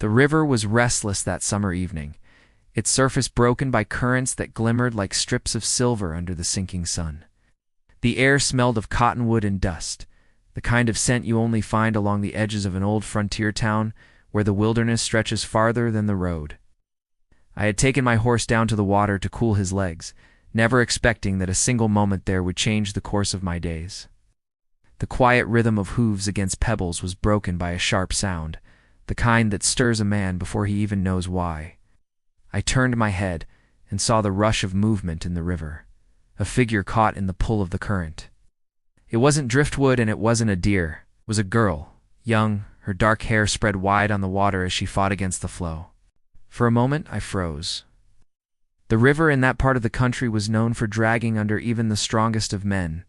The river was restless that summer evening, its surface broken by currents that glimmered like strips of silver under the sinking sun. The air smelled of cottonwood and dust, the kind of scent you only find along the edges of an old frontier town where the wilderness stretches farther than the road. I had taken my horse down to the water to cool his legs, never expecting that a single moment there would change the course of my days. The quiet rhythm of hooves against pebbles was broken by a sharp sound, the kind that stirs a man before he even knows why. I turned my head and saw the rush of movement in the river, a figure caught in the pull of the current. It wasn't driftwood and it wasn't a deer. It was a girl, young, her dark hair spread wide on the water as she fought against the flow. For a moment, I froze. The river in that part of the country was known for dragging under even the strongest of men,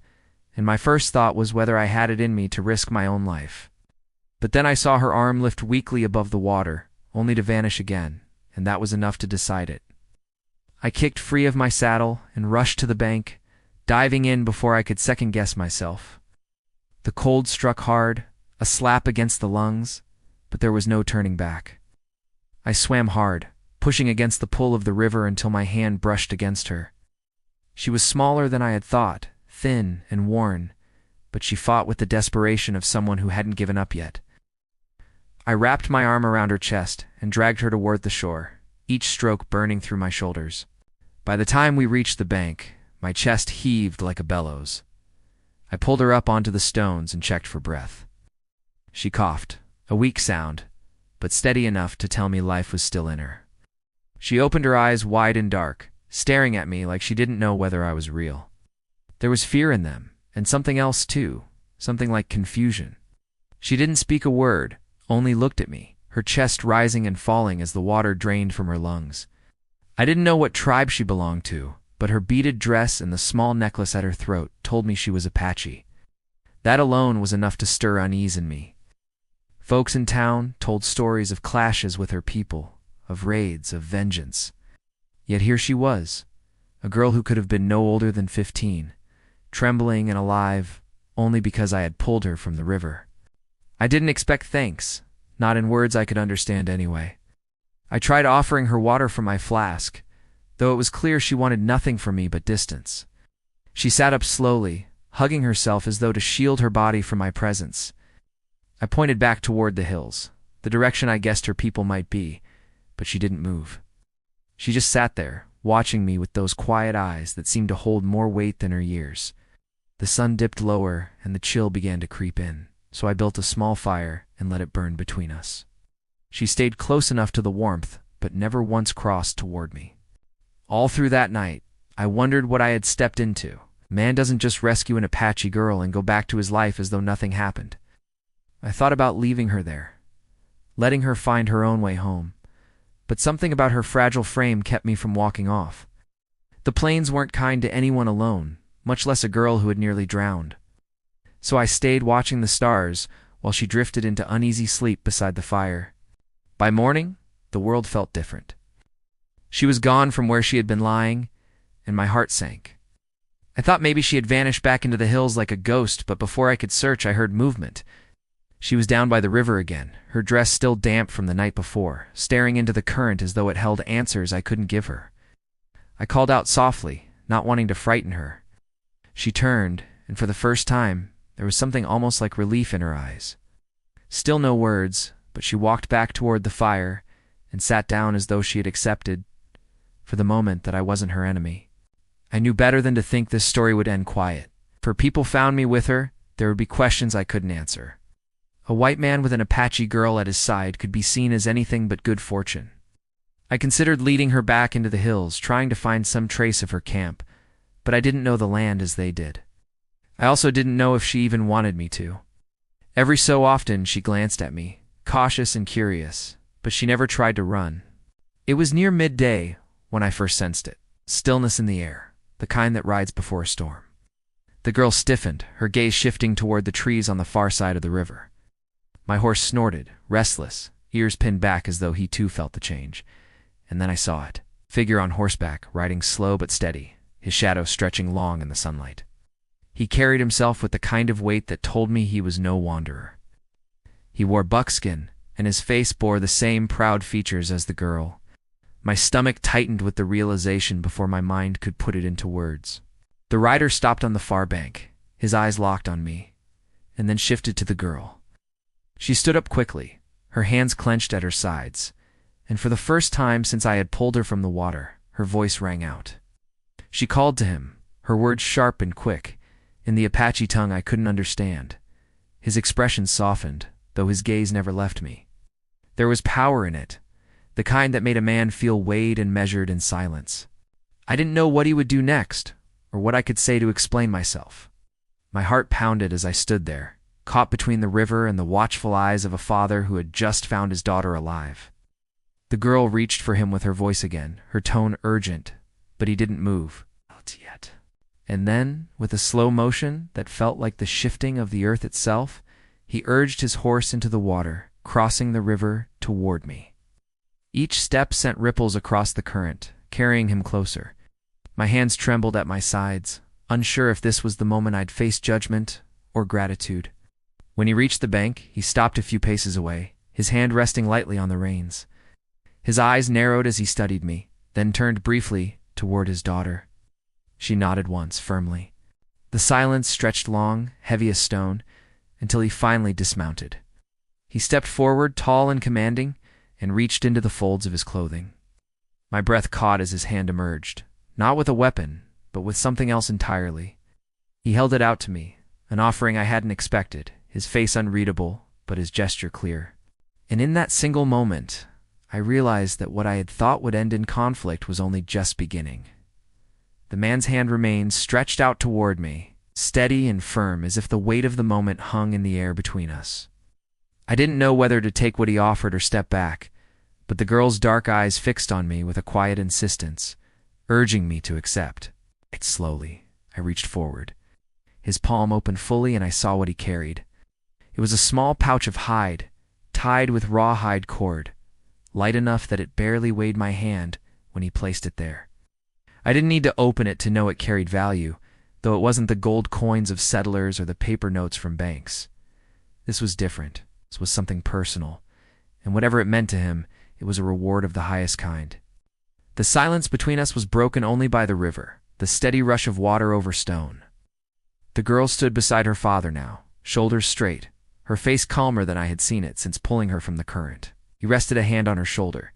and my first thought was whether I had it in me to risk my own life. But then I saw her arm lift weakly above the water, only to vanish again, and that was enough to decide it. I kicked free of my saddle and rushed to the bank, diving in before I could second-guess myself. The cold struck hard, a slap against the lungs, but there was no turning back. I swam hard, pushing against the pull of the river until my hand brushed against her. She was smaller than I had thought, thin and worn, but she fought with the desperation of someone who hadn't given up yet. I wrapped my arm around her chest and dragged her toward the shore, each stroke burning through my shoulders. By the time we reached the bank, my chest heaved like a bellows. I pulled her up onto the stones and checked for breath. She coughed, a weak sound, but steady enough to tell me life was still in her. She opened her eyes wide and dark, staring at me like she didn't know whether I was real. There was fear in them, and something else too, something like confusion. She didn't speak a word, only looked at me, her chest rising and falling as the water drained from her lungs. I didn't know what tribe she belonged to, but her beaded dress and the small necklace at her throat told me she was Apache. That alone was enough to stir unease in me. Folks in town told stories of clashes with her people, of raids, of vengeance. Yet here she was, a girl who could have been no older than 15, trembling and alive only because I had pulled her from the river. I didn't expect thanks, not in words I could understand anyway. I tried offering her water from my flask, though it was clear she wanted nothing from me but distance. She sat up slowly, hugging herself as though to shield her body from my presence. I pointed back toward the hills, the direction I guessed her people might be, but she didn't move. She just sat there, watching me with those quiet eyes that seemed to hold more weight than her years. The sun dipped lower and the chill began to creep in, so I built a small fire and let it burn between us. She stayed close enough to the warmth, but never once crossed toward me. All through that night, I wondered what I had stepped into. Man doesn't just rescue an Apache girl and go back to his life as though nothing happened. I thought about leaving her there, letting her find her own way home, but something about her fragile frame kept me from walking off. The plains weren't kind to anyone alone, much less a girl who had nearly drowned. So I stayed watching the stars while she drifted into uneasy sleep beside the fire. By morning, the world felt different. She was gone from where she had been lying, and my heart sank. I thought maybe she had vanished back into the hills like a ghost, but before I could search, I heard movement. She was down by the river again, her dress still damp from the night before, staring into the current as though it held answers I couldn't give her. I called out softly, not wanting to frighten her. She turned, and for the first time, there was something almost like relief in her eyes. Still no words, but she walked back toward the fire and sat down as though she had accepted, for the moment, that I wasn't her enemy. I knew better than to think this story would end quiet. If her people found me with her, there would be questions I couldn't answer. A white man with an Apache girl at his side could be seen as anything but good fortune. I considered leading her back into the hills, trying to find some trace of her camp, but I didn't know the land as they did. I also didn't know if she even wanted me to. Every so often she glanced at me, cautious and curious, but she never tried to run. It was near midday when I first sensed it, stillness in the air, the kind that rides before a storm. The girl stiffened, her gaze shifting toward the trees on the far side of the river. My horse snorted, restless, ears pinned back as though he too felt the change. And then I saw it. Figure on horseback, riding slow but steady, his shadow stretching long in the sunlight. He carried himself with the kind of weight that told me he was no wanderer. He wore buckskin, and his face bore the same proud features as the girl. My stomach tightened with the realization before my mind could put it into words. The rider stopped on the far bank, his eyes locked on me, and then shifted to the girl. She stood up quickly, her hands clenched at her sides, and for the first time since I had pulled her from the water, her voice rang out. She called to him, her words sharp and quick, in the Apache tongue I couldn't understand. His expression softened, though his gaze never left me. There was power in it, the kind that made a man feel weighed and measured in silence. I didn't know what he would do next, or what I could say to explain myself. My heart pounded as I stood there, caught between the river and the watchful eyes of a father who had just found his daughter alive. The girl reached for him with her voice again, her tone urgent, but he didn't move. Not yet. And then, with a slow motion that felt like the shifting of the earth itself, he urged his horse into the water, crossing the river toward me. Each step sent ripples across the current, carrying him closer. My hands trembled at my sides, unsure if this was the moment I'd face judgment or gratitude. When he reached the bank, he stopped a few paces away, his hand resting lightly on the reins. His eyes narrowed as he studied me, then turned briefly toward his daughter. She nodded once, firmly. The silence stretched long, heavy as stone, until he finally dismounted. He stepped forward, tall and commanding, and reached into the folds of his clothing. My breath caught as his hand emerged, not with a weapon, but with something else entirely. He held it out to me, an offering I hadn't expected, his face unreadable, but his gesture clear. And in that single moment, I realized that what I had thought would end in conflict was only just beginning. The man's hand remained stretched out toward me, steady and firm as if the weight of the moment hung in the air between us. I didn't know whether to take what he offered or step back, but the girl's dark eyes fixed on me with a quiet insistence, urging me to accept. Slowly, I reached forward. His palm opened fully and I saw what he carried. It was a small pouch of hide, tied with rawhide cord, light enough that it barely weighed my hand when he placed it there. I didn't need to open it to know it carried value, though it wasn't the gold coins of settlers or the paper notes from banks. This was different. This was something personal, and whatever it meant to him, it was a reward of the highest kind. The silence between us was broken only by the river, the steady rush of water over stone. The girl stood beside her father now, shoulders straight, her face calmer than I had seen it since pulling her from the current. He rested a hand on her shoulder,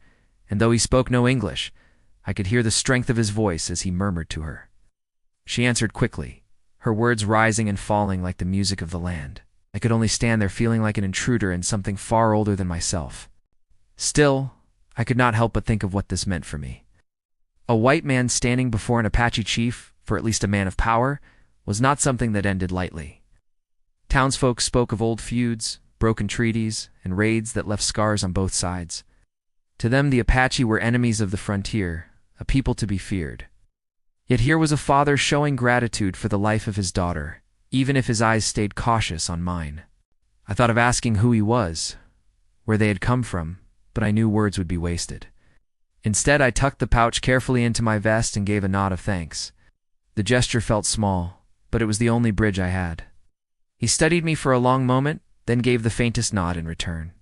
and though he spoke no English, I could hear the strength of his voice as he murmured to her. She answered quickly, her words rising and falling like the music of the land. I could only stand there feeling like an intruder in something far older than myself. Still, I could not help but think of what this meant for me. A white man standing before an Apache chief, for at least a man of power, was not something that ended lightly. Townsfolk spoke of old feuds, broken treaties, and raids that left scars on both sides. To them, the Apache were enemies of the frontier, a people to be feared. Yet here was a father showing gratitude for the life of his daughter, even if his eyes stayed cautious on mine. I thought of asking who he was, where they had come from, but I knew words would be wasted. Instead, I tucked the pouch carefully into my vest and gave a nod of thanks. The gesture felt small, but it was the only bridge I had. He studied me for a long moment, then gave the faintest nod in return.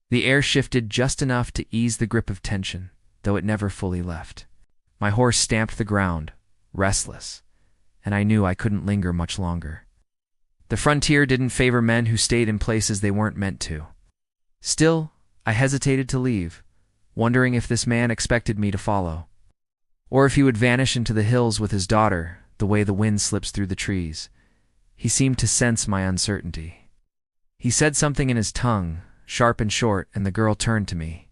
The air shifted just enough to ease the grip of tension, though it never fully left. My horse stamped the ground, restless, and I knew I couldn't linger much longer. The frontier didn't favor men who stayed in places they weren't meant to. Still, I hesitated to leave, wondering if this man expected me to follow, or if he would vanish into the hills with his daughter, the way the wind slips through the trees. He seemed to sense my uncertainty. He said something in his tongue, sharp and short, and the girl turned to me.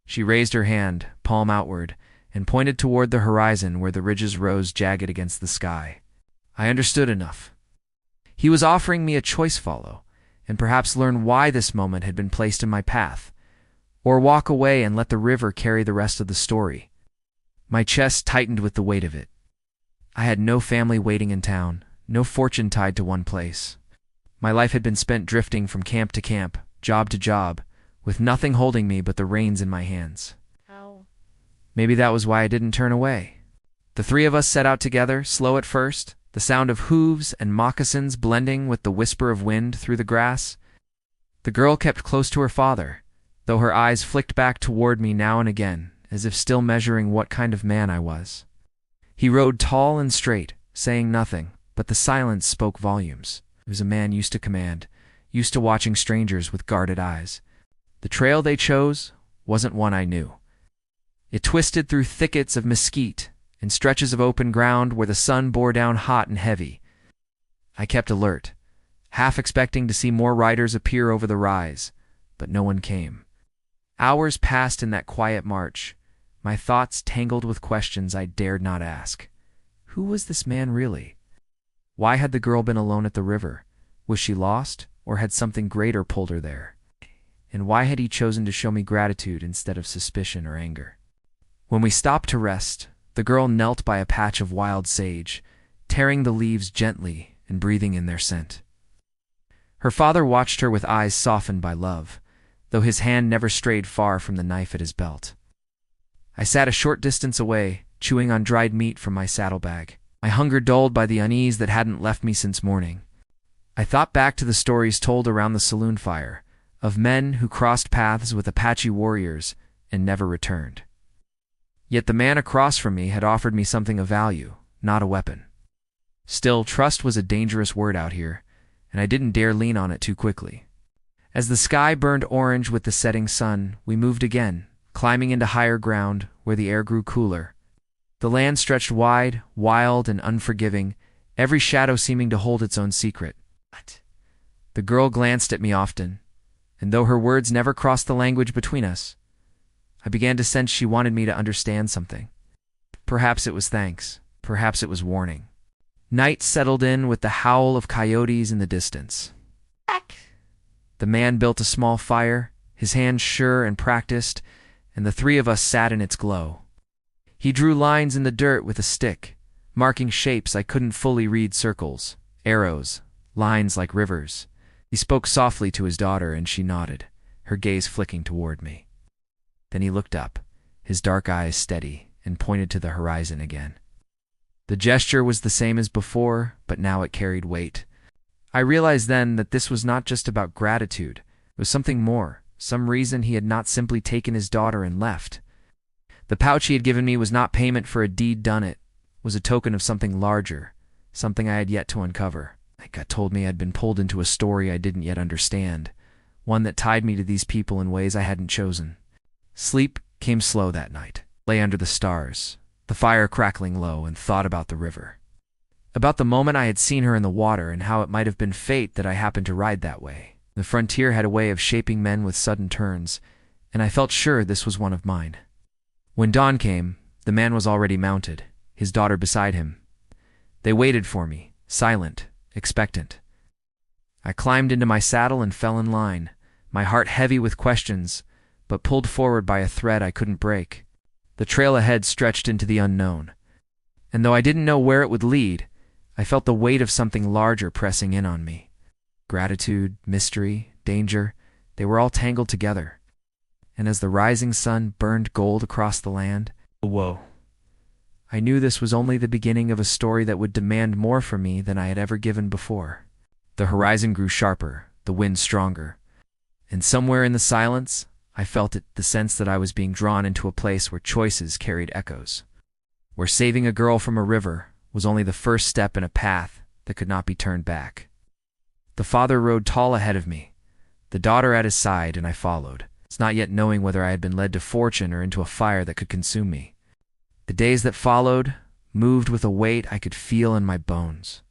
She raised her hand, palm outward, and pointed toward the horizon where the ridges rose jagged against the sky. I understood enough. He was offering me a choice follow, and perhaps learn why this moment had been placed in my path, or walk away and let the river carry the rest of the story. My chest tightened with the weight of it. I had no family waiting in town, no fortune tied to one place. My life had been spent drifting from camp to camp, job to job, with nothing holding me but the reins in my hands. Maybe that was why I didn't turn away. The three of us set out together, slow at first, the sound of hooves and moccasins blending with the whisper of wind through the grass. The girl kept close to her father, though her eyes flicked back toward me now and again, as if still measuring what kind of man I was. He rode tall and straight, saying nothing, but the silence spoke volumes. He was a man used to command, used to watching strangers with guarded eyes. The trail they chose wasn't one I knew. It twisted through thickets of mesquite and stretches of open ground where the sun bore down hot and heavy. I kept alert, half expecting to see more riders appear over the rise, but no one came. Hours passed in that quiet march, my thoughts tangled with questions I dared not ask. Who was this man really? Why had the girl been alone at the river? Was she lost, or had something greater pulled her there? And why had he chosen to show me gratitude instead of suspicion or anger? When we stopped to rest, the girl knelt by a patch of wild sage, tearing the leaves gently and breathing in their scent. Her father watched her with eyes softened by love, though his hand never strayed far from the knife at his belt. I sat a short distance away, chewing on dried meat from my saddlebag, my hunger dulled by the unease that hadn't left me since morning. I thought back to the stories told around the saloon fire, of men who crossed paths with Apache warriors and never returned. Yet the man across from me had offered me something of value, not a weapon. Still, trust was a dangerous word out here, and I didn't dare lean on it too quickly. As the sky burned orange with the setting sun, we moved again, climbing into higher ground where the air grew cooler. The land stretched wide, wild, and unforgiving, every shadow seeming to hold its own secret. The girl glanced at me often, and though her words never crossed the language between us, I began to sense she wanted me to understand something. Perhaps it was thanks, perhaps it was warning. Night settled in with the howl of coyotes in the distance. The man built a small fire, his hands sure and practiced, and the three of us sat in its glow. He drew lines in the dirt with a stick, marking shapes I couldn't fully read: circles, arrows, lines like rivers. He spoke softly to his daughter, and she nodded, her gaze flicking toward me. Then he looked up, his dark eyes steady, and pointed to the horizon again. The gesture was the same as before, but now it carried weight. I realized then that this was not just about gratitude. It was something more, some reason he had not simply taken his daughter and left. The pouch he had given me was not payment for a deed done. It was a token of something larger, something I had yet to uncover. My gut told me I'd been pulled into a story I didn't yet understand, one that tied me to these people in ways I hadn't chosen. Sleep came slow that night. Lay under the stars, the fire crackling low, and thought about the river. About the moment I had seen her in the water and how it might have been fate that I happened to ride that way. The frontier had a way of shaping men with sudden turns, and I felt sure this was one of mine. When dawn came, the man was already mounted, his daughter beside him. They waited for me, silent, expectant. I climbed into my saddle and fell in line, my heart heavy with questions, but pulled forward by a thread I couldn't break. The trail ahead stretched into the unknown, and though I didn't know where it would lead, I felt the weight of something larger pressing in on me. Gratitude, mystery, danger, they were all tangled together. And as the rising sun burned gold across the land, whoa, I knew this was only the beginning of a story that would demand more from me than I had ever given before. The horizon grew sharper, the wind stronger, and somewhere in the silence, I felt it, the sense that I was being drawn into a place where choices carried echoes, where saving a girl from a river was only the first step in a path that could not be turned back. The father rode tall ahead of me, the daughter at his side, and I followed, not yet knowing whether I had been led to fortune or into a fire that could consume me. The days that followed moved with a weight I could feel in my bones.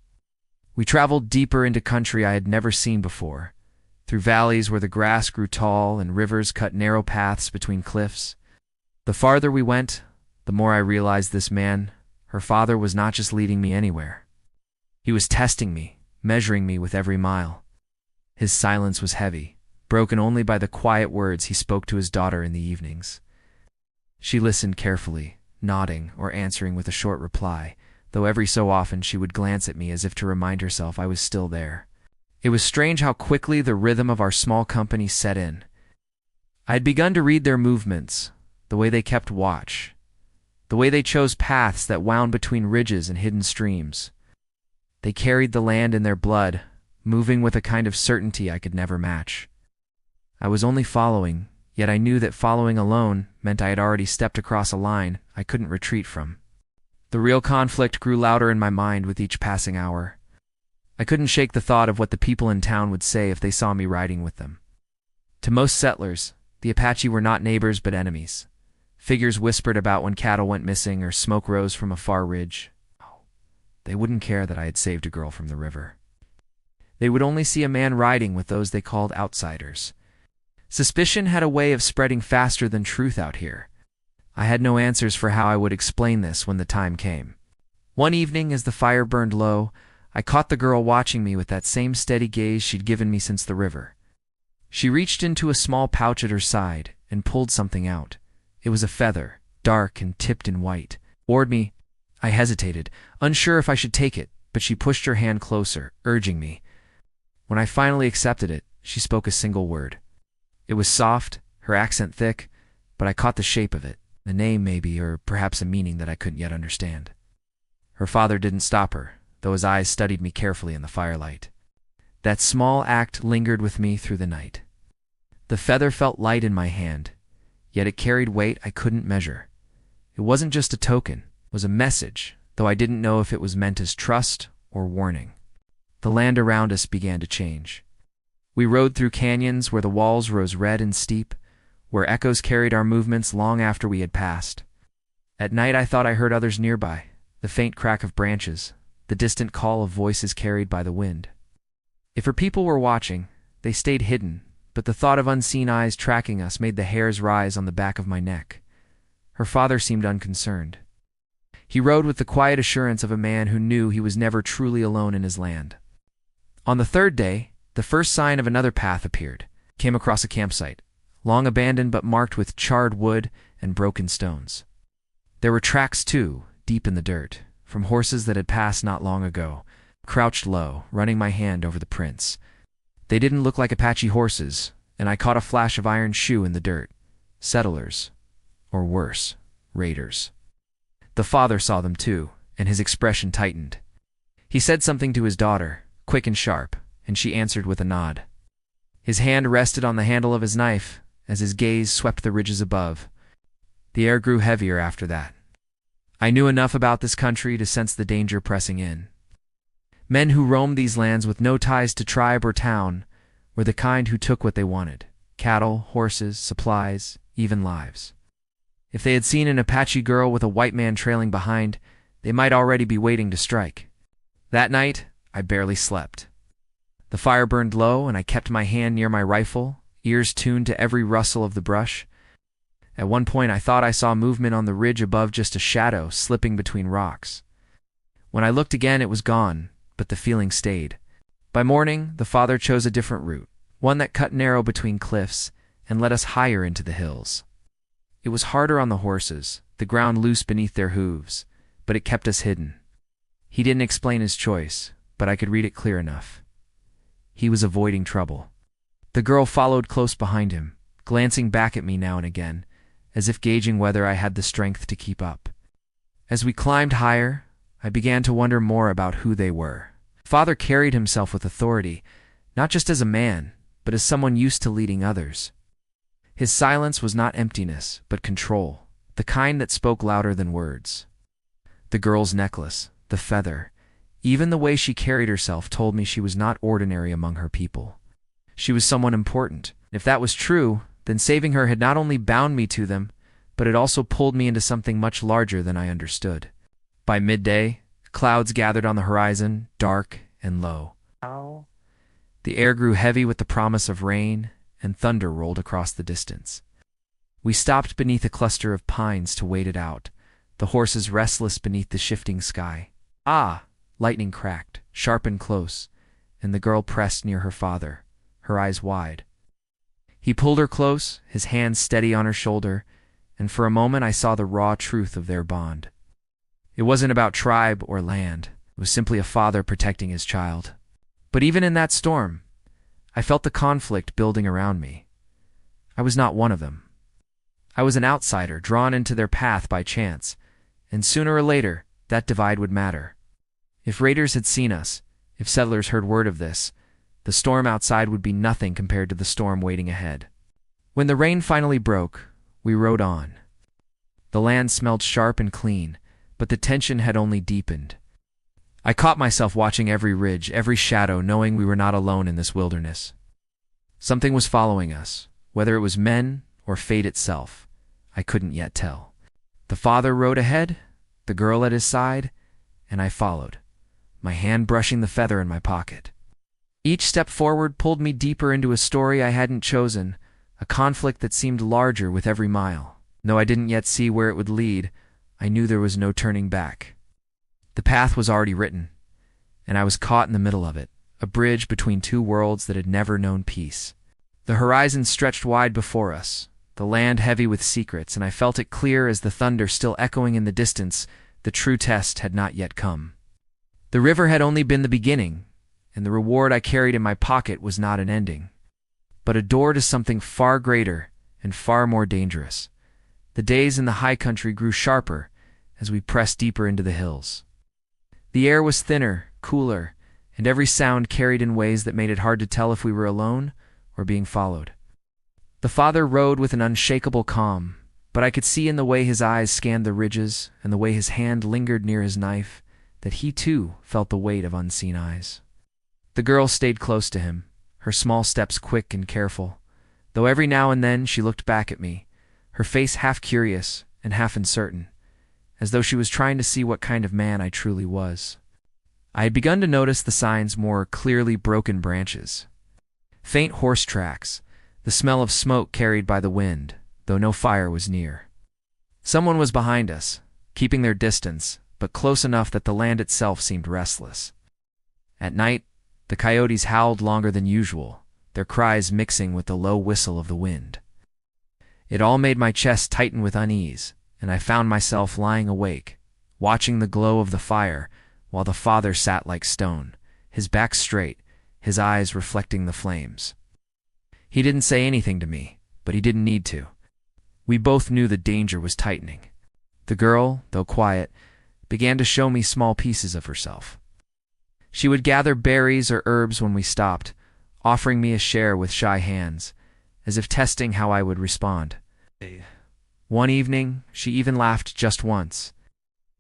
We traveled deeper into country I had never seen before, through valleys where the grass grew tall and rivers cut narrow paths between cliffs. The farther we went, the more I realized this man, her father, was not just leading me anywhere. He was testing me, measuring me with every mile. His silence was heavy, broken only by the quiet words he spoke to his daughter in the evenings. She listened carefully, nodding or answering with a short reply, though every so often she would glance at me as if to remind herself I was still there. It was strange how quickly the rhythm of our small company set in. I had begun to read their movements, the way they kept watch, the way they chose paths that wound between ridges and hidden streams. They carried the land in their blood, moving with a kind of certainty I could never match. I was only following, yet I knew that following alone meant I had already stepped across a line I couldn't retreat from. The real conflict grew louder in my mind with each passing hour. I couldn't shake the thought of what the people in town would say if they saw me riding with them. To most settlers, the Apache were not neighbors but enemies. Figures whispered about when cattle went missing or smoke rose from a far ridge. They wouldn't care that I had saved a girl from the river. They would only see a man riding with those they called outsiders. Suspicion had a way of spreading faster than truth out here. I had no answers for how I would explain this when the time came. One evening, as the fire burned low, I caught the girl watching me with that same steady gaze she'd given me since the river. She reached into a small pouch at her side and pulled something out. It was a feather, dark and tipped in white. Toward me, I hesitated, unsure if I should take it, but she pushed her hand closer, urging me. When I finally accepted it, she spoke a single word. It was soft, her accent thick, but I caught the shape of it, a name maybe, or perhaps a meaning that I couldn't yet understand. Her father didn't stop her, though his eyes studied me carefully in the firelight. That small act lingered with me through the night. The feather felt light in my hand, yet it carried weight I couldn't measure. It wasn't just a token, it was a message, though I didn't know if it was meant as trust or warning. The land around us began to change. We rode through canyons where the walls rose red and steep, where echoes carried our movements long after we had passed. At night I thought I heard others nearby, the faint crack of branches, the distant call of voices carried by the wind. If her people were watching, they stayed hidden, but the thought of unseen eyes tracking us made the hairs rise on the back of my neck. Her father seemed unconcerned. He rode with the quiet assurance of a man who knew he was never truly alone in his land. On the third day, the first sign of another path appeared. Came across a campsite, long abandoned but marked with charred wood and broken stones. There were tracks, too, deep in the dirt, from horses that had passed not long ago. Crouched low, running my hand over the prints. They didn't look like Apache horses, and I caught a flash of iron shoe in the dirt. Settlers. Or worse, raiders. The father saw them too, and his expression tightened. He said something to his daughter, quick and sharp, and she answered with a nod. His hand rested on the handle of his knife as his gaze swept the ridges above. The air grew heavier after that. I knew enough about this country to sense the danger pressing in. Men who roamed these lands with no ties to tribe or town were the kind who took what they wanted: cattle, horses, supplies, even lives. If they had seen an Apache girl with a white man trailing behind, they might already be waiting to strike. That night, I barely slept. The fire burned low, and I kept my hand near my rifle, ears tuned to every rustle of the brush. At one point I thought I saw movement on the ridge above, just a shadow slipping between rocks. When I looked again, it was gone, but the feeling stayed. By morning, the father chose a different route, one that cut narrow between cliffs and led us higher into the hills. It was harder on the horses, the ground loose beneath their hooves, but it kept us hidden. He didn't explain his choice, but I could read it clear enough. He was avoiding trouble. The girl followed close behind him, glancing back at me now and again, as if gauging whether I had the strength to keep up. As we climbed higher, I began to wonder more about who they were. Father carried himself with authority, not just as a man, but as someone used to leading others. His silence was not emptiness, but control, the kind that spoke louder than words. The girl's necklace, the feather, even the way she carried herself told me she was not ordinary among her people. She was someone important. If that was true, then saving her had not only bound me to them, but it also pulled me into something much larger than I understood. By midday, clouds gathered on the horizon, dark and low. The air grew heavy with the promise of rain, and thunder rolled across the distance. We stopped beneath a cluster of pines to wait it out, the horses restless beneath the shifting sky. Ah! Lightning cracked, sharp and close, and the girl pressed near her father, her eyes wide. He pulled her close, his hand steady on her shoulder, and for a moment I saw the raw truth of their bond. It wasn't about tribe or land. It was simply a father protecting his child. But even in that storm, I felt the conflict building around me. I was not one of them. I was an outsider drawn into their path by chance, and sooner or later, that divide would matter. If raiders had seen us, if settlers heard word of this, the storm outside would be nothing compared to the storm waiting ahead. When the rain finally broke, we rode on. The land smelled sharp and clean, but the tension had only deepened. I caught myself watching every ridge, every shadow, knowing we were not alone in this wilderness. Something was following us, whether it was men or fate itself. I couldn't yet tell. The father rode ahead, the girl at his side, and I followed, my hand brushing the feather in my pocket. Each step forward pulled me deeper into a story I hadn't chosen, a conflict that seemed larger with every mile. Though I didn't yet see where it would lead, I knew there was no turning back. The path was already written, and I was caught in the middle of it, a bridge between two worlds that had never known peace. The horizon stretched wide before us, the land heavy with secrets, and I felt it clear as the thunder still echoing in the distance. The true test had not yet come. The river had only been the beginning, and the reward I carried in my pocket was not an ending, but a door to something far greater and far more dangerous. The days in the high country grew sharper as we pressed deeper into the hills. The air was thinner, cooler, and every sound carried in ways that made it hard to tell if we were alone or being followed. The father rode with an unshakable calm, but I could see in the way his eyes scanned the ridges and the way his hand lingered near his knife that he too felt the weight of unseen eyes. The girl stayed close to him, her small steps quick and careful, though every now and then she looked back at me, her face half curious and half uncertain, as though she was trying to see what kind of man I truly was. I had begun to notice the signs more clearly: broken branches, faint horse tracks, the smell of smoke carried by the wind, though no fire was near. Someone was behind us, keeping their distance, but close enough that the land itself seemed restless. At night, the coyotes howled longer than usual, their cries mixing with the low whistle of the wind. It all made my chest tighten with unease, and I found myself lying awake, watching the glow of the fire, while the father sat like stone, his back straight, his eyes reflecting the flames. He didn't say anything to me, but he didn't need to. We both knew the danger was tightening. The girl, though quiet, began to show me small pieces of herself. She would gather berries or herbs when we stopped, offering me a share with shy hands, as if testing how I would respond. One evening, she even laughed just once.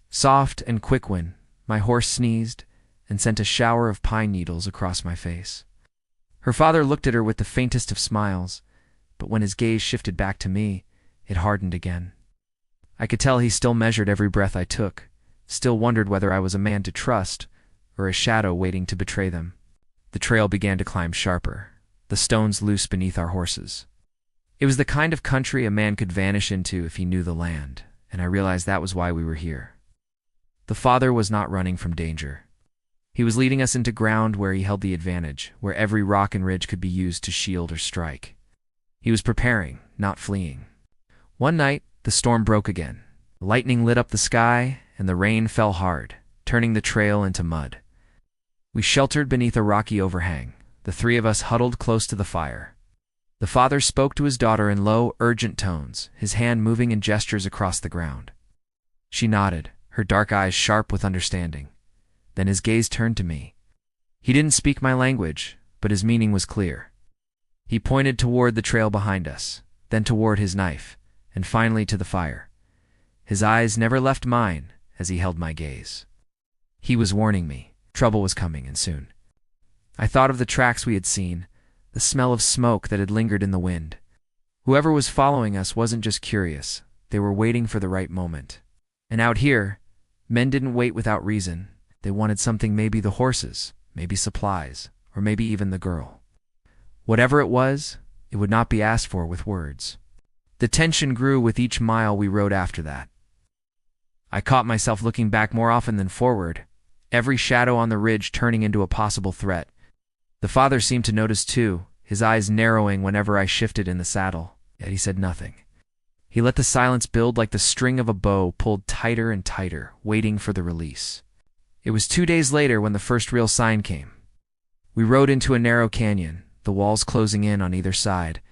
Soft and quick when my horse sneezed and sent a shower of pine needles across my face. Her father looked at her with the faintest of smiles, but when his gaze shifted back to me, it hardened again. I could tell he still measured every breath I took, still wondered whether I was a man to trust or a shadow waiting to betray them. The trail began to climb sharper, the stones loose beneath our horses. It was the kind of country a man could vanish into if he knew the land, and I realized that was why we were here. The father was not running from danger. He was leading us into ground where he held the advantage, where every rock and ridge could be used to shield or strike. He was preparing, not fleeing. One night, the storm broke again. Lightning lit up the sky, and the rain fell hard, turning the trail into mud. We sheltered beneath a rocky overhang, the three of us huddled close to the fire. The father spoke to his daughter in low, urgent tones, his hand moving in gestures across the ground. She nodded, her dark eyes sharp with understanding. Then his gaze turned to me. He didn't speak my language, but his meaning was clear. He pointed toward the trail behind us, then toward his knife, and finally to the fire. His eyes never left mine as he held my gaze. He was warning me. Trouble was coming, and soon. I thought of the tracks we had seen, the smell of smoke that had lingered in the wind. Whoever was following us wasn't just curious, they were waiting for the right moment. And out here, men didn't wait without reason. They wanted something, maybe the horses, maybe supplies, or maybe even the girl. Whatever it was, it would not be asked for with words. The tension grew with each mile we rode after that. I caught myself looking back more often than forward, every shadow on the ridge turning into a possible threat. The father seemed to notice too, his eyes narrowing whenever I shifted in the saddle, yet he said nothing. He let the silence build like the string of a bow pulled tighter and tighter, waiting for the release. It was 2 days later when the first real sign came. We rode into a narrow canyon, the walls closing in on either side,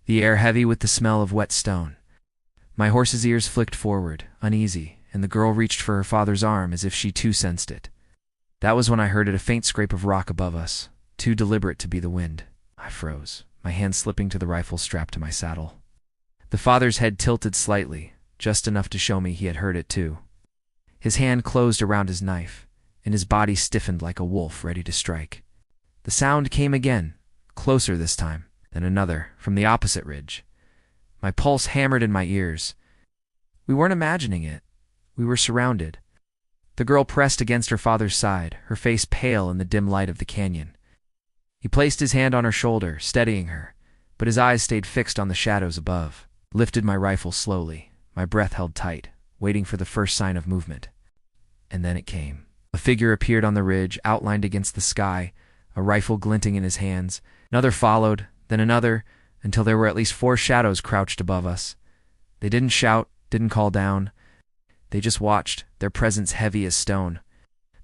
the air heavy with the smell of wet stone. My horse's ears flicked forward, uneasy, and the girl reached for her father's arm as if she too sensed it. That was when I heard a faint scrape of rock above us, too deliberate to be the wind. I froze, my hand slipping to the rifle strapped to my saddle. The father's head tilted slightly, just enough to show me he had heard it too. His hand closed around his knife, and his body stiffened like a wolf ready to strike. The sound came again, closer this time, then another, from the opposite ridge. My pulse hammered in my ears. We weren't imagining it. We were surrounded. The girl pressed against her father's side, her face pale in the dim light of the canyon. He placed his hand on her shoulder, steadying her, but his eyes stayed fixed on the shadows above. Lifted my rifle slowly, my breath held tight, waiting for the first sign of movement. And then it came. A figure appeared on the ridge, outlined against the sky, a rifle glinting in his hands. Another followed, then another, until there were at least 4 shadows crouched above us. They didn't shout, didn't call down. They just watched, their presence heavy as stone.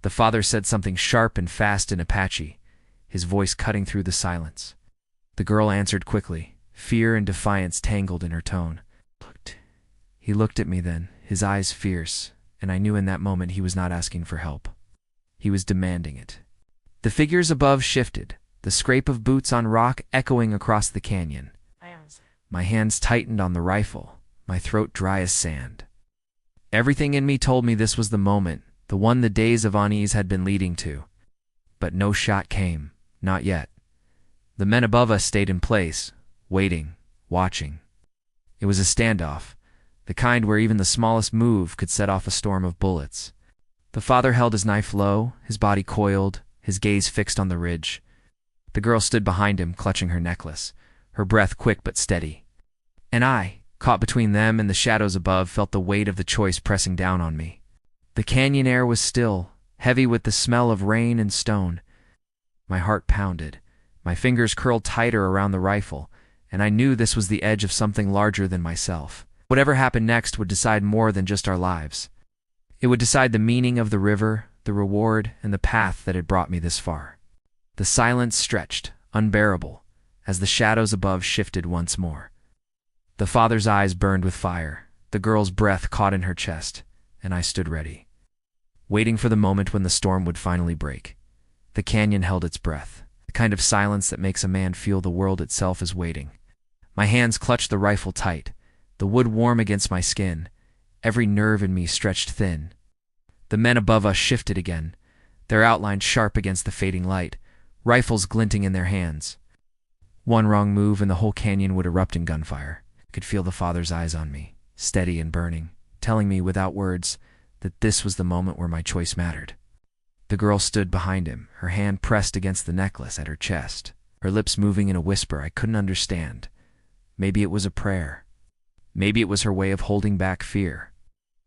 The father said something sharp and fast in Apache, his voice cutting through the silence. The girl answered quickly, fear and defiance tangled in her tone. He looked at me then, his eyes fierce, and I knew in that moment he was not asking for help. He was demanding it. The figures above shifted, the scrape of boots on rock echoing across the canyon. My hands tightened on the rifle, my throat dry as sand. Everything in me told me this was the moment, the one the days of unease had been leading to. But no shot came, not yet. The men above us stayed in place, waiting, watching. It was a standoff, the kind where even the smallest move could set off a storm of bullets. The father held his knife low, his body coiled, his gaze fixed on the ridge. The girl stood behind him, clutching her necklace, her breath quick but steady. And I, caught between them and the shadows above, felt the weight of the choice pressing down on me. The canyon air was still, heavy with the smell of rain and stone. My heart pounded, my fingers curled tighter around the rifle, and I knew this was the edge of something larger than myself. Whatever happened next would decide more than just our lives. It would decide the meaning of the river, the reward, and the path that had brought me this far. The silence stretched, unbearable, as the shadows above shifted once more. The father's eyes burned with fire, the girl's breath caught in her chest, and I stood ready, waiting for the moment when the storm would finally break. The canyon held its breath, the kind of silence that makes a man feel the world itself is waiting. My hands clutched the rifle tight, the wood warm against my skin, every nerve in me stretched thin. The men above us shifted again, their outlines sharp against the fading light, rifles glinting in their hands. One wrong move and the whole canyon would erupt in gunfire. I could feel the father's eyes on me, steady and burning, telling me without words that this was the moment where my choice mattered. The girl stood behind him, her hand pressed against the necklace at her chest, her lips moving in a whisper I couldn't understand. Maybe it was a prayer. Maybe it was her way of holding back fear.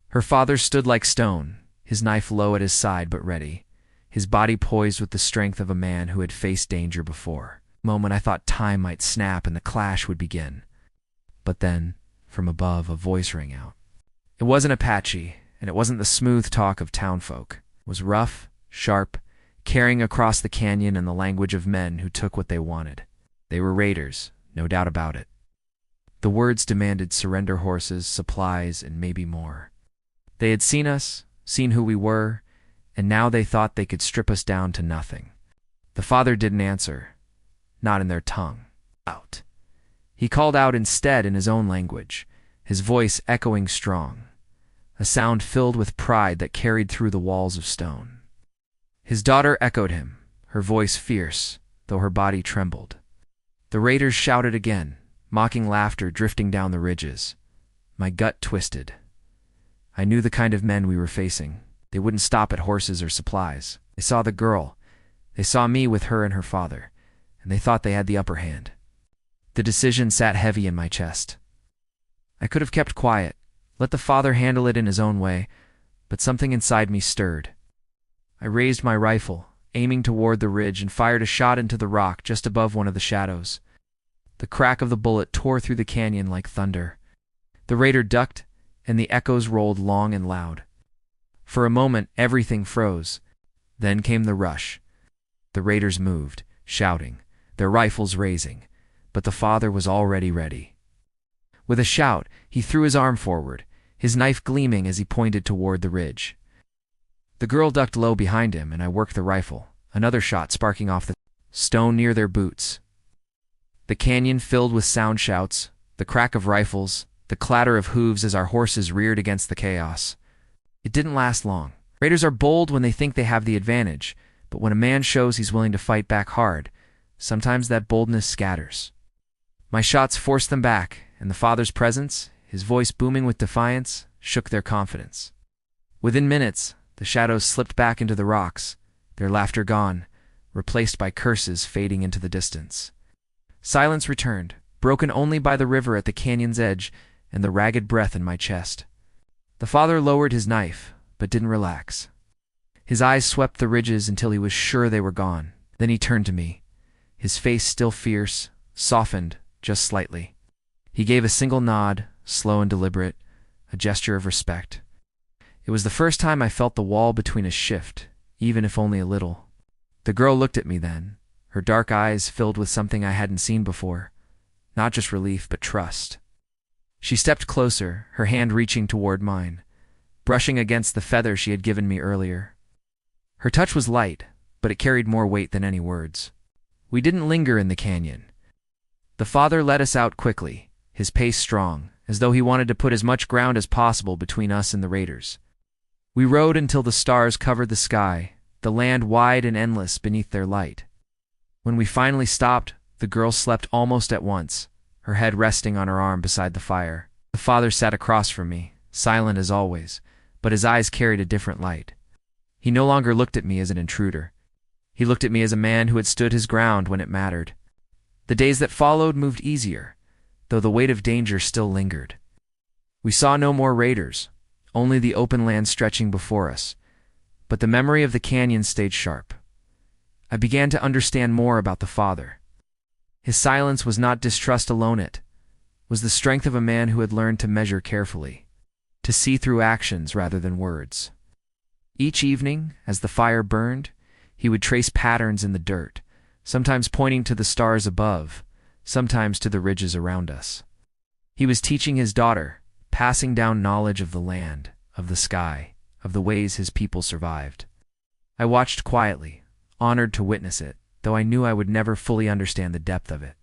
Her father stood like stone, his knife low at his side but ready, his body poised with the strength of a man who had faced danger before. A moment I thought time might snap and the clash would begin. But then, from above, a voice rang out. It wasn't Apache, and it wasn't the smooth talk of townfolk. It was rough, sharp, carrying across the canyon in the language of men who took what they wanted. They were raiders, no doubt about it. The words demanded surrender horses, supplies, and maybe more. They had seen us, seen who we were, and now they thought they could strip us down to nothing. The father didn't answer, not in their tongue. Out. He called out instead in his own language, his voice echoing strong, a sound filled with pride that carried through the walls of stone. His daughter echoed him, her voice fierce, though her body trembled. The raiders shouted again, mocking laughter drifting down the ridges. My gut twisted. I knew the kind of men we were facing. They wouldn't stop at horses or supplies. They saw the girl. They saw me with her and her father, and they thought they had the upper hand. The decision sat heavy in my chest. I could have kept quiet, let the father handle it in his own way, but something inside me stirred. I raised my rifle, aiming toward the ridge, and fired a shot into the rock just above one of the shadows. The crack of the bullet tore through the canyon like thunder. The raider ducked, and the echoes rolled long and loud. For a moment, everything froze. Then came the rush. The raiders moved, shouting, their rifles raising, but the father was already ready. With a shout, he threw his arm forward, his knife gleaming as he pointed toward the ridge. The girl ducked low behind him, and I worked the rifle, another shot sparking off the stone near their boots. The canyon filled with sound shouts, the crack of rifles, the clatter of hooves as our horses reared against the chaos. It didn't last long. Raiders are bold when they think they have the advantage, but when a man shows he's willing to fight back hard, sometimes that boldness scatters. My shots forced them back, and the father's presence, his voice booming with defiance, shook their confidence. Within minutes, the shadows slipped back into the rocks, their laughter gone, replaced by curses fading into the distance. Silence returned, broken only by the river at the canyon's edge and the ragged breath in my chest. The father lowered his knife, but didn't relax. His eyes swept the ridges until he was sure they were gone. Then he turned to me, his face still fierce, softened just slightly. He gave a single nod, slow and deliberate, a gesture of respect. It was the first time I felt the wall between us shift, even if only a little. The girl looked at me then, her dark eyes filled with something I hadn't seen before, not just relief but trust. She stepped closer, her hand reaching toward mine, brushing against the feather she had given me earlier. Her touch was light, but it carried more weight than any words. We didn't linger in the canyon. The father led us out quickly, his pace strong, as though he wanted to put as much ground as possible between us and the raiders. We rode until the stars covered the sky, the land wide and endless beneath their light. When we finally stopped, the girl slept almost at once, her head resting on her arm beside the fire. The father sat across from me, silent as always, but his eyes carried a different light. He no longer looked at me as an intruder. He looked at me as a man who had stood his ground when it mattered. The days that followed moved easier, though the weight of danger still lingered. We saw no more raiders, only the open land stretching before us, but the memory of the canyon stayed sharp. I began to understand more about the father. His silence was not distrust alone, it was the strength of a man who had learned to measure carefully, to see through actions rather than words. Each evening, as the fire burned, he would trace patterns in the dirt, sometimes pointing to the stars above, sometimes to the ridges around us. He was teaching his daughter, passing down knowledge of the land, of the sky, of the ways his people survived. I watched quietly, honored to witness it, though I knew I would never fully understand the depth of it.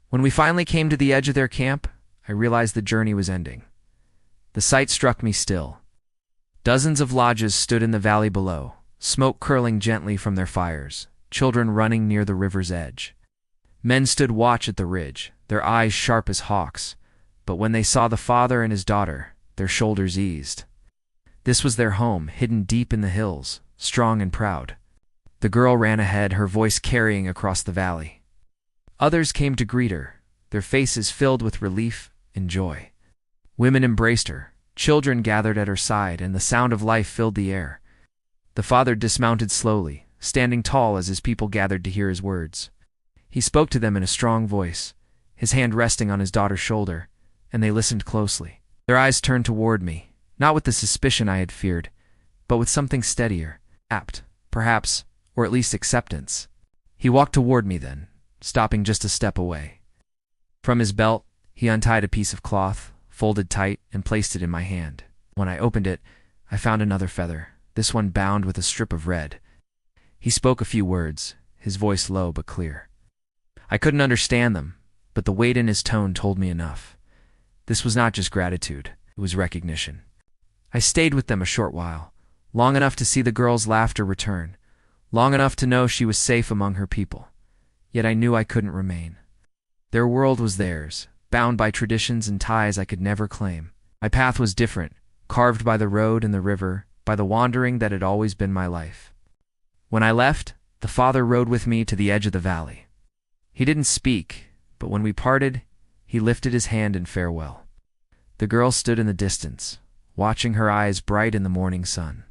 When we finally came to the edge of their camp, I realized the journey was ending. The sight struck me still. Dozens of lodges stood in the valley below, smoke curling gently from their fires, children running near the river's edge. Men stood watch at the ridge, their eyes sharp as hawks, but when they saw the father and his daughter, their shoulders eased. This was their home, hidden deep in the hills, strong and proud. The girl ran ahead, her voice carrying across the valley. Others came to greet her, their faces filled with relief and joy. Women embraced her, children gathered at her side, and the sound of life filled the air. The father dismounted slowly, standing tall as his people gathered to hear his words. He spoke to them in a strong voice, his hand resting on his daughter's shoulder, and they listened closely. Their eyes turned toward me, not with the suspicion I had feared, but with something steadier, apt, perhaps, or at least acceptance. He walked toward me then, stopping just a step away. From his belt, he untied a piece of cloth, folded tight, and placed it in my hand. When I opened it, I found another feather, this one bound with a strip of red. He spoke a few words, his voice low but clear. I couldn't understand them, but the weight in his tone told me enough. This was not just gratitude, it was recognition. I stayed with them a short while, long enough to see the girl's laughter return, long enough to know she was safe among her people. Yet I knew I couldn't remain. Their world was theirs, bound by traditions and ties I could never claim. My path was different, carved by the road and the river, by the wandering that had always been my life. When I left, the father rode with me to the edge of the valley. He didn't speak, but when we parted, he lifted his hand in farewell. The girl stood in the distance, watching, her eyes bright in the morning sun.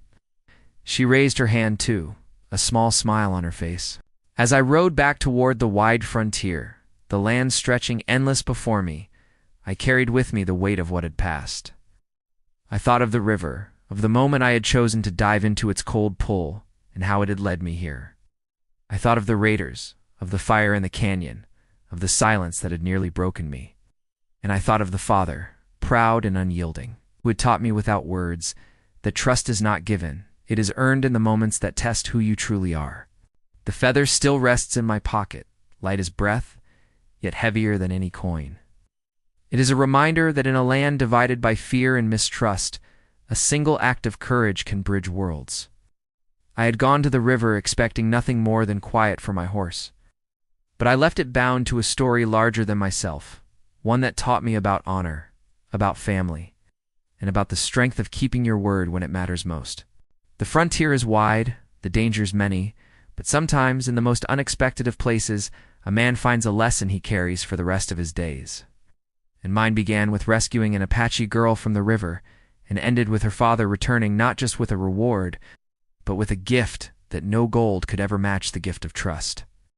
She raised her hand too, a small smile on her face. As I rode back toward the wide frontier, the land stretching endless before me, I carried with me the weight of what had passed. I thought of the river, of the moment I had chosen to dive into its cold pull, and how it had led me here. I thought of the raiders, of the fire in the canyon, of the silence that had nearly broken me. And I thought of the father, proud and unyielding, who had taught me without words that trust is not given, it is earned in the moments that test who you truly are. The feather still rests in my pocket, light as breath, yet heavier than any coin. It is a reminder that in a land divided by fear and mistrust, a single act of courage can bridge worlds. I had gone to the river expecting nothing more than quiet for my horse. But I left it bound to a story larger than myself, one that taught me about honor, about family, and about the strength of keeping your word when it matters most. The frontier is wide, the dangers many, but sometimes, in the most unexpected of places, a man finds a lesson he carries for the rest of his days. And mine began with rescuing an Apache girl from the river, and ended with her father returning not just with a reward, but with a gift that no gold could ever match: the gift of trust.